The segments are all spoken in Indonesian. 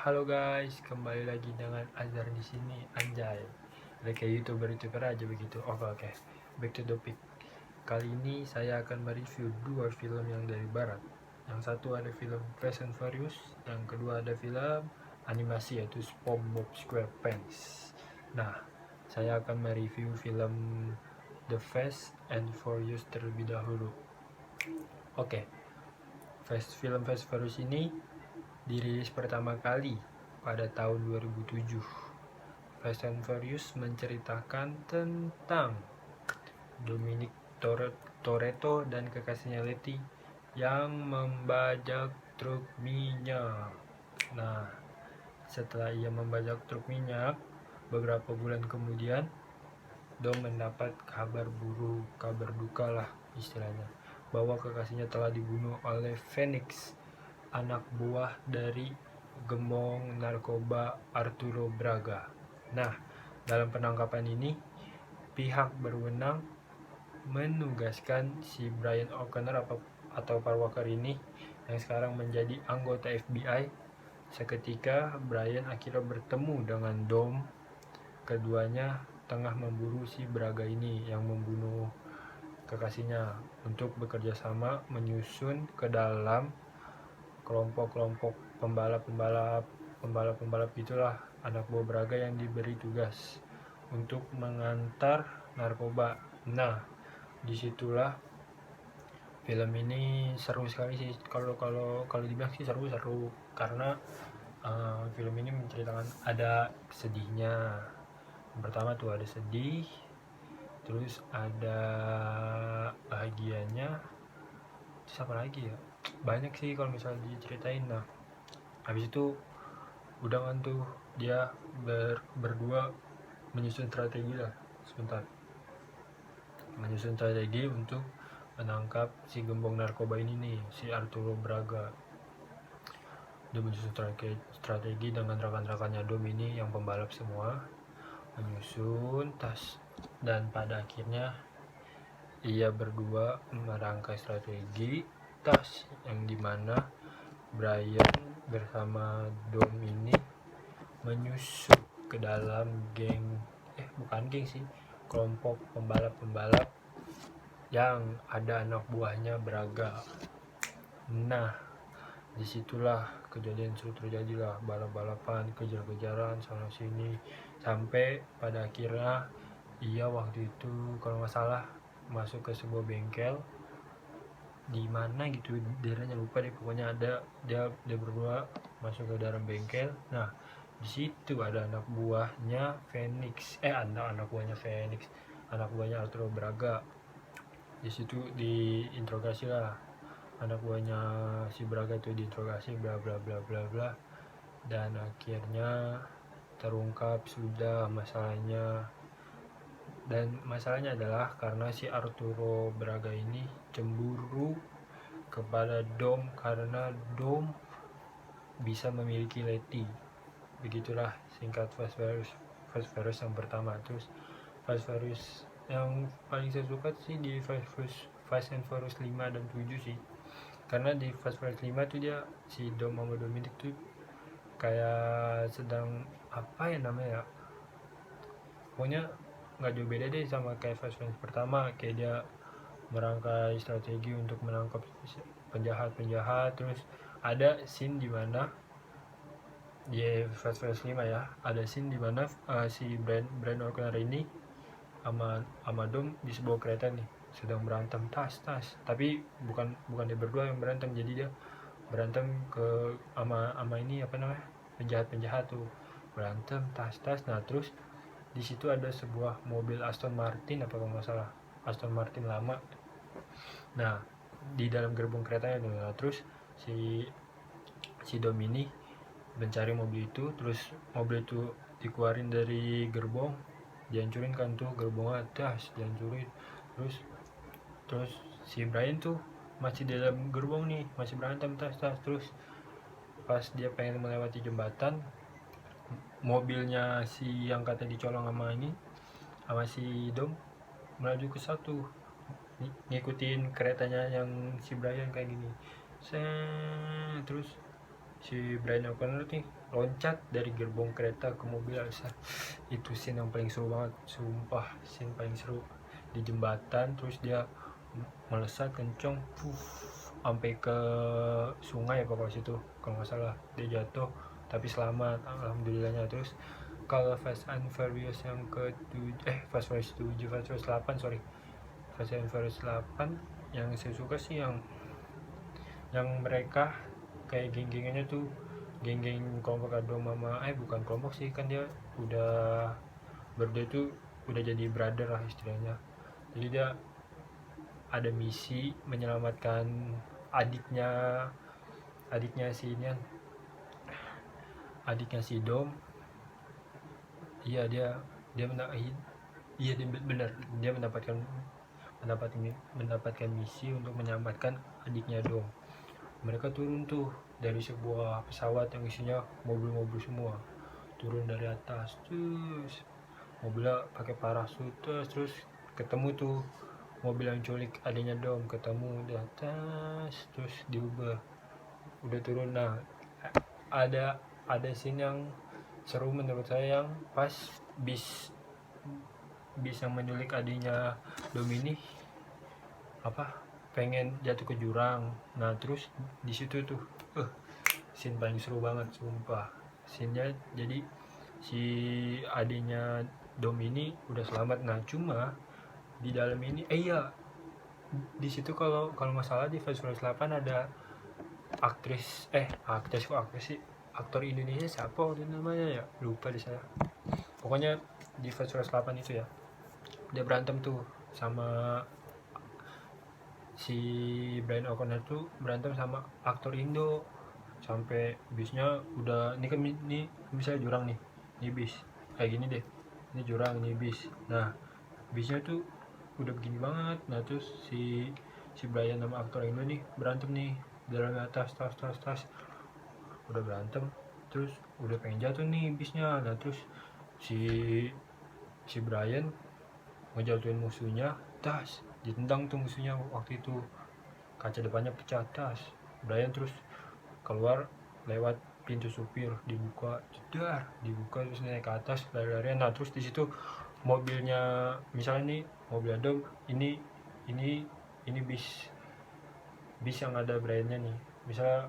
Halo guys, kembali lagi dengan Azhar di sini. Anjay, udah kayak youtuber aja begitu. Oke. Back to topic. Kali ini saya akan mereview dua film yang dari barat. Yang satu ada film Fast and Furious, yang kedua ada film animasi yaitu SpongeBob SquarePants. Nah, saya akan mereview film The Fast and Furious terlebih dahulu. Oke, film Fast Furious ini dirilis pertama kali pada tahun 2007. Fast and Furious menceritakan tentang Dominic Toretto dan kekasihnya Letty yang membajak truk minyak. Nah, setelah ia membajak truk minyak, beberapa bulan kemudian Dom mendapat kabar buruk, kabar duka lah istilahnya, bahwa kekasihnya telah dibunuh oleh Phoenix, anak buah dari gembong narkoba Arturo Braga. Nah, dalam penangkapan ini, pihak berwenang menugaskan si Brian O'Connor atau Paul Walker ini yang sekarang menjadi anggota FBI. Seketika Brian akhirnya bertemu dengan Dom. Keduanya tengah memburu si Braga ini yang membunuh kekasihnya untuk bekerja sama menyusun ke dalam kelompok-kelompok pembalap itulah, anak buah Braga yang diberi tugas untuk mengantar narkoba. Nah, disitulah film ini seru sekali sih. Kalau dibilang sih seru karena film ini menceritakan ada sedihnya. Yang pertama tuh ada sedih, terus ada bahagianya, terus apa lagi ya, banyak sih kalau misalnya diceritain. Nah, habis itu udah kan tuh dia berdua menyusun strategi lah, menyusun strategi untuk menangkap si gembong narkoba ini nih, si Arturo Braga. Dia menyusun strategi dengan rekan-rekannya Dom ini yang pembalap semua, menyusun tas, dan pada akhirnya ia berdua merangkai strategi tas yang dimana Brian bersama Dom ini menyusup ke dalam bukan geng sih, kelompok pembalap yang ada anak buahnya Braga. Nah, disitulah kejadian seru terjadilah, balap-balapan, kejar-kejaran sana sini, sampai pada akhirnya ia waktu itu kalau nggak salah masuk ke sebuah bengkel di mana gitu, daerahnya lupa deh, pokoknya ada dia berdua masuk ke dalam bengkel. Nah, di situ ada anak buahnya anak buahnya Arturo Braga. Di situ diinterogasi lah, anak buahnya si Braga itu diinterogasi, bla bla bla bla bla, dan akhirnya terungkap sudah masalahnya. Dan masalahnya adalah karena si Arturo Braga ini cemburu kepada Dom karena Dom bisa memiliki Letty. Begitulah singkat Fast Furious yang pertama. Terus Fast Furious yang paling saya suka sih di Fast and Furious 5 dan 7 sih, karena di Fast Furious 5 tuh dia si Dom sama Dominic tuh kayak sedang apa ya namanya ya, pokoknya nggak jauh beda deh sama kayak Fast Furious pertama. Kayak dia merangkai strategi untuk menangkap penjahat. Terus ada scene dimana di Fast Furious 5 ya, ada scene dimana si Brian O'Connor ini sama Dom di sebuah kereta nih sedang berantem tas, tapi bukan dia berdua yang berantem, jadi dia berantem sama ini apa namanya, penjahat tuh, berantem tas. Nah, terus di situ ada sebuah mobil Aston Martin apa kalau nggak salah, Aston Martin lama. Nah, di dalam gerbong keretanya tuh. Nah, terus si Dom ini mencari mobil itu, terus mobil itu dikeluarin dari gerbong, dihancurin kan tuh gerbongnya, dihancurin. Terus si Brian tuh masih di dalam gerbong nih, masih berantem tas. Terus pas dia pengen melewati jembatan, mobilnya si yang kata dicolong sama si Dom melaju ke satu, ngikutin keretanya yang si Brian kayak gini. Terus si Brian O'Connor nih loncat dari gerbong kereta ke mobil. Itu scene yang paling seru banget, sumpah, scene paling seru di jembatan, terus dia melesat kenceng, sampai ke sungai apa kalau situ kalau nggak salah, dia jatuh tapi selamat alhamdulillahnya. Terus kalau Fast and Furious yang ke Fast Furious 7, Fast Furious 8, sorry, Fast and Furious 8 yang saya suka sih yang mereka kayak geng-gengannya tuh, geng-geng kelompok Ado Mama, bukan kelompok sih, kan dia udah berdua tuh udah jadi brother lah istilahnya. Jadi dia ada misi menyelamatkan adiknya si Nian, adiknya si Dom. Iya, dia benar, dia mendapatkan misi untuk menyelamatkan adiknya Dom. Mereka turun tuh dari sebuah pesawat yang isinya mobil-mobil semua, turun dari atas, terus mobilnya pakai parasut, terus ketemu tuh mobil yang culik adiknya Dom, ketemu di atas, terus diubah, udah turun. Nah, ada scene yang seru menurut saya, yang pas bis yang menculik adiknya Dom ini pengen jatuh ke jurang. Nah, terus di situ tuh scene paling seru banget sumpah. Scene-nya jadi si adiknya Dom ini udah selamat. Nah, cuma di dalam ini di situ kalau masalah di Fast Furious 8 ada aktris sih, aktor Indonesia siapa waktu namanya ya, lupa di saya. Pokoknya di Fast Furious 8 itu ya, dia berantem tuh sama si Brian O'Connor tuh, berantem sama aktor Indo sampai bisnya udah, ini kan ini misalnya jurang nih, ini bis kayak gini deh, ini jurang, ini bis. Nah, bisnya tuh udah begini banget. Nah, terus si Brian sama aktor Indo nih berantem nih dalam atas, tas udah berantem, terus udah pengen jatuh nih bisnya. Nah, terus si Brian ngejatuhin musuhnya, tas ditendang tuh musuhnya, waktu itu kaca depannya pecah, tas Brian terus keluar lewat pintu supir, dibuka terus naik ke atas lari-larian. Nah, terus di situ mobilnya, misalnya nih mobil Dom, ini bis yang ada Briannya nih, misalnya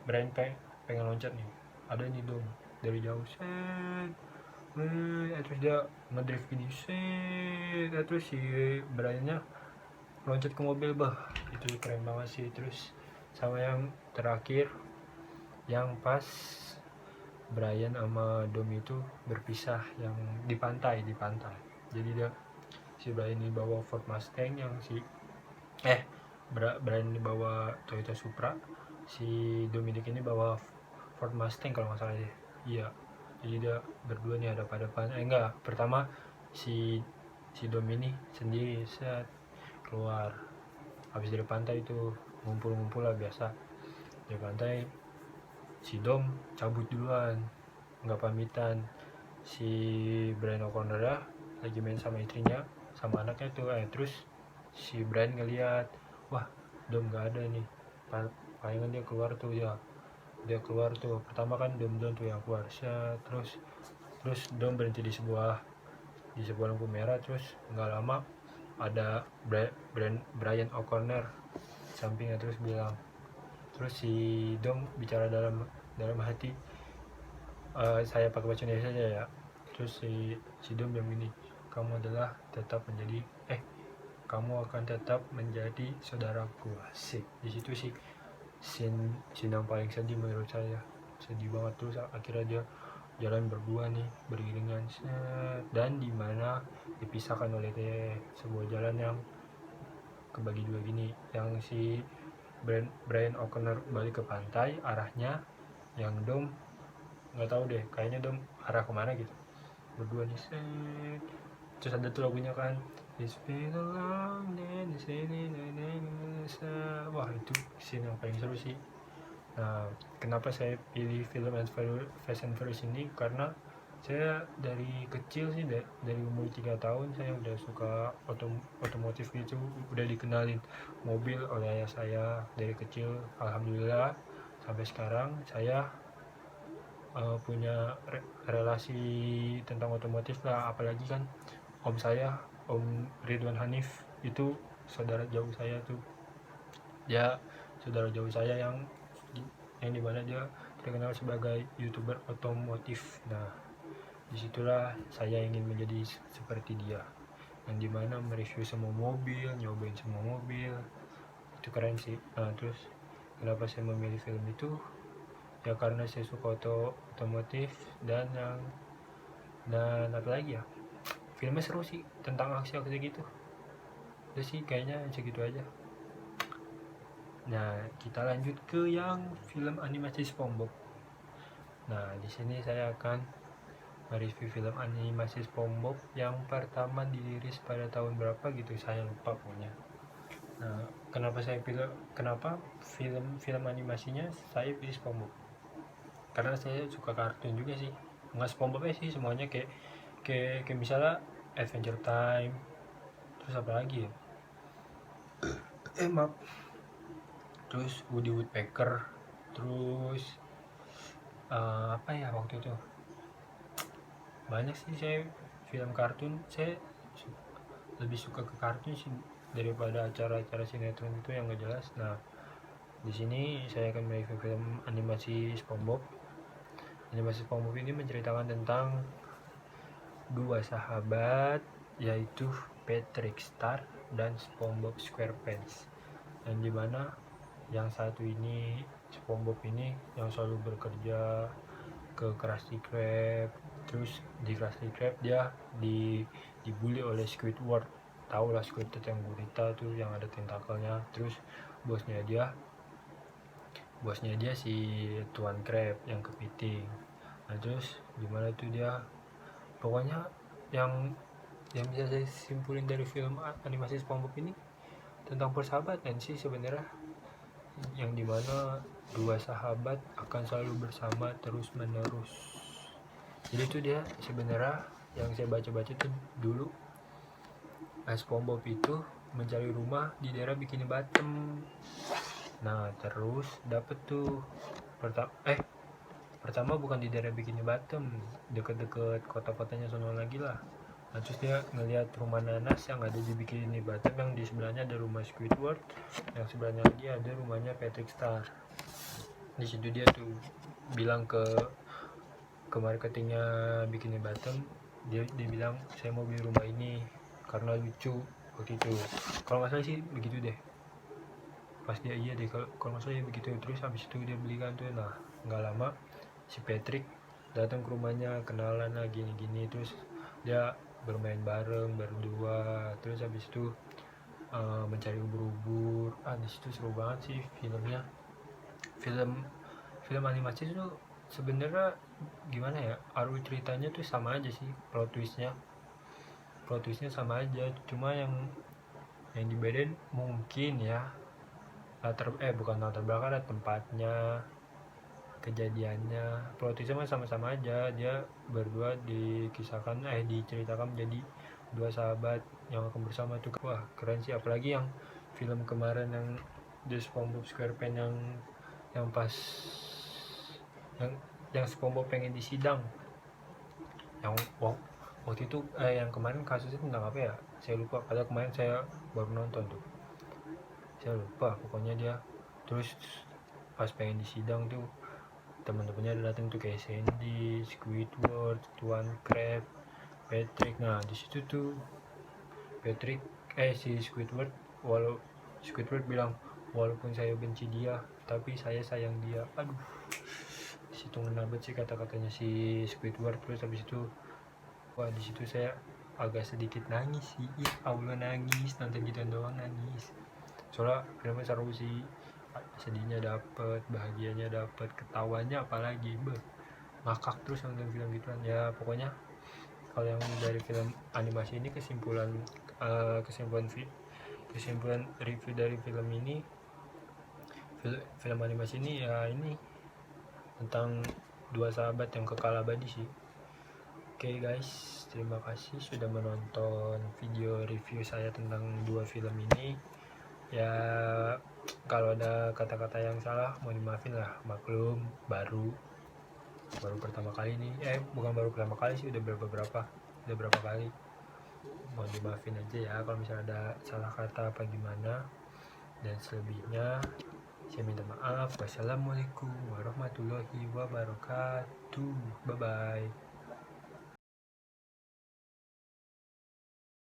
Brian pengen loncat nih, ada nih Dom dari jauh, terus dia ngedrift gini, terus si Briannya loncat ke mobil, itu keren banget sih. Terus sama yang terakhir, yang pas Brian sama Dom itu berpisah yang di pantai. Jadi si Brian ini bawa Ford Mustang, yang Brian ini bawa Toyota Supra, si Dominic ini bawa Ford Mustang kalau nggak salah deh. Iya, jadi dia berdua nih hadapan. Pertama si Dom ini sendiri keluar habis dari pantai itu, ngumpul lah biasa dari pantai. Si Dom cabut duluan, nggak pamitan. Si Brian O'Connor lagi main sama istrinya sama anaknya tuh, terus si Brian ngeliat, wah Dom nggak ada nih, palingan dia keluar tuh. Pertama kan Dom tuh yang keluar, terus Dom berhenti di sebuah lampu merah. Terus nggak lama ada Brian O'Connor sampingnya, terus si Dom bicara dalam hati, saya pakai bahasa Indonesia aja ya. Terus si Dom yang ini, kamu akan tetap menjadi saudaraku. Asik. Di situ sih scene yang paling sedih menurut saya, sedih banget. Terus akhirnya dia jalan berdua nih beriringan, dan dimana dipisahkan oleh sebuah jalan yang kebagi dua gini, yang si Brian O'Connor balik ke pantai arahnya, yang Dom nggak tahu deh, kayaknya Dom arah kemana gitu, berdua nih, terus ada tuh lagunya kan, It's been a long day, wah itu scene yang paling seru sih. Nah, kenapa saya pilih film Fast and Furious ini, karena saya dari kecil sih, dari umur 3 tahun saya udah suka otomotif gitu, udah dikenalin mobil oleh ayah saya dari kecil. Alhamdulillah sampai sekarang saya punya relasi tentang otomotif lah, apalagi kan om saya, Om Ridwan Hanif, itu saudara jauh saya tuh, dia saudara jauh saya yang dimana dia terkenal sebagai YouTuber otomotif. Nah, disitulah saya ingin menjadi seperti dia, yang dimana mereview semua mobil, nyobain semua mobil, itu keren sih. Nah, terus kenapa saya memilih film itu, ya karena saya suka otomotif dan apa lagi ya, filmnya seru sih, tentang aksi-aksi gitu. Udah sih kayaknya segitu aja. Nah, kita lanjut ke yang film animasi SpongeBob. Nah, di sini saya akan mereview film animasi SpongeBob yang pertama dirilis pada tahun berapa gitu, saya lupa pokoknya. Nah, kenapa film animasinya saya pilih SpongeBob? Karena saya suka kartun juga sih, nggak SpongeBob sih, semuanya kayak misalnya Adventure Time, terus apa lagi ya, maaf, terus Woody Woodpecker, terus apa ya waktu itu, banyak sih. Saya film kartun, saya lebih suka ke kartun sih daripada acara-acara sinetron itu yang gak jelas. Nah, di sini saya akan mereview film animasi SpongeBob. Animasi SpongeBob ini menceritakan tentang dua sahabat, yaitu Patrick Star dan SpongeBob SquarePants, yang dimana yang satu ini, SpongeBob ini, yang selalu bekerja ke Krusty Krab. Terus di Krusty Krab dia dibully oleh Squidward. Tahu lah Squidward yang gurita tuh, yang ada tentakelnya. Terus bosnya dia si Tuan Crab yang kepiting. Nah, terus gimana tuh dia, pokoknya yang bisa saya simpulin dari film animasi SpongeBob ini tentang persahabatan sih sebenarnya, yang dimana dua sahabat akan selalu bersama terus menerus. Jadi itu dia sebenarnya yang saya baca-baca tuh dulu, SpongeBob itu mencari rumah di daerah Bikini Bottom. Nah, terus dapet tuh pertama bukan di daerah Bikini Bottom, deket-deket kota-kotanya sono lagi lah. Nah, terus dia ngelihat rumah nanas yang ada di Bikini Bottom, yang di sebelahnya ada rumah Squidward, yang sebelahnya lagi ada rumahnya Patrick Star. Di situ dia tuh bilang ke marketingnya Bikini Bottom, dia bilang saya mau beli rumah ini karena lucu waktu itu, kalau nggak salah sih begitu deh. Pas dia iya deh, kalau nggak salah ya begitu. Terus habis itu dia belikan tuh. Nah, nggak lama si Patrick datang ke rumahnya, kenalan lah gini-gini, terus dia bermain bareng berdua. Terus habis itu mencari ubur-ubur. Di situ seru banget sih filmnya. Film animasi itu sebenarnya gimana ya, alur ceritanya tuh sama aja sih, plot twistnya sama aja, cuma yang dibedain mungkin ya bukan latar belakang, tempatnya, kejadiannya. Plot twistnya sama-sama aja, dia berdua diceritakan menjadi dua sahabat yang akan bersama tuh. Wah, keren sih. Apalagi yang film kemarin yang The SpongeBob SquarePants yang pas yang SpongeBob pengen disidang, yang waktu itu yang kemarin kasusnya tentang apa ya, saya lupa, padahal kemarin saya baru nonton tuh, saya lupa pokoknya dia. Terus pas pengen disidang tuh teman-temannya datang tuh kayak Sandy, Squidward, Tuan Crab, Patrick. Nah, di situ tuh si Squidward bilang, walaupun saya benci dia tapi saya sayang dia. Aduh, di situ ngenabet sih kata-katanya si Squidward. Terus habis itu di situ saya agak sedikit nangis sih. Allah, nangis, nonton gitu doang nangis. Soalnya filmnya seru sih, sedihnya dapet, bahagianya dapet, ketawanya apalagi ngakak terus nonton film gituan. Ya pokoknya kalau yang dari film animasi ini, kesimpulan review dari film ini, film animasi ini ya ini tentang dua sahabat yang kekal abadi sih. Oke guys, terima kasih sudah menonton video review saya tentang dua film ini. Ya, Kalau ada kata-kata yang salah mau dimaafin lah, maklum baru pertama kali nih, bukan baru pertama kali sih, udah berapa kali, mau dimaafin aja ya kalau misalnya ada salah kata apa gimana. Dan selebihnya saya minta maaf. Wassalamualaikum warahmatullahi wabarakatuh. Bye bye.